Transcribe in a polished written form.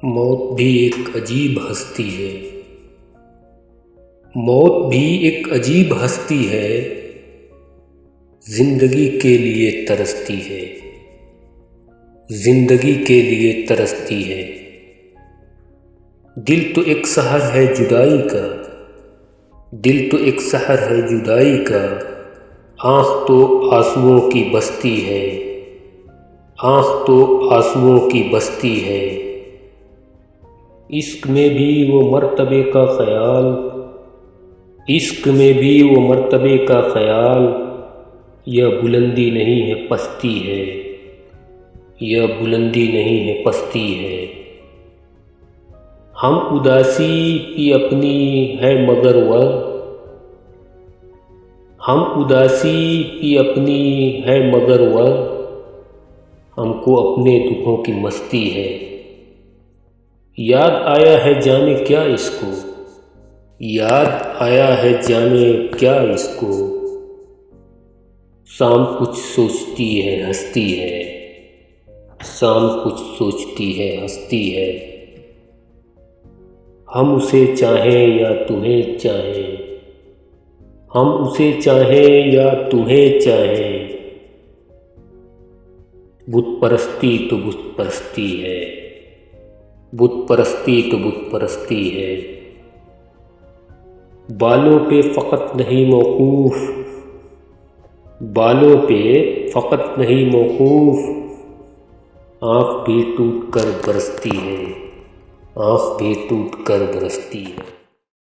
موت بھی ایک عجیب ہستی ہے، موت بھی ایک عجیب ہستی ہے، زندگی کے لیے ترستی ہے، زندگی کے لیے ترستی ہے۔ دل تو ایک سحر ہے جدائی کا، دل تو ایک سحر ہے جدائی کا، آنکھ تو آنسوؤں کی بستی ہے، آنکھ تو آنسوؤں کی بستی ہے۔ عشق میں بھی وہ مرتبے کا خیال، عشق میں بھی وہ مرتبے کا خیال، یہ بلندی نہیں ہے پستی ہے، یہ بلندی نہیں ہے پستی ہے۔ ہم اداسی بھی اپنی ہے مگر ہم اداسی بھی اپنی ہے مگر ہم کو اپنے دکھوں کی مستی ہے۔ یاد آیا ہے جانے کیا اس کو، یاد آیا ہے جانے کیا اس کو، شام کچھ سوچتی ہے ہنستی ہے، شام کچھ سوچتی ہے ہنستی ہے۔ ہم اسے چاہیں یا تمہیں چاہیں، ہم اسے چاہیں یا تمہیں چاہیں، بت پرستی تو بت پرستی ہے، بت پرستی تو بت پرستی ہے۔ بالوں پہ فقط نہیں موقوف، بالوں پہ فقط نہیں موقوف، آنکھ بھی ٹوٹ کر برستی ہے، آنکھ بھی ٹوٹ کر برستی ہے۔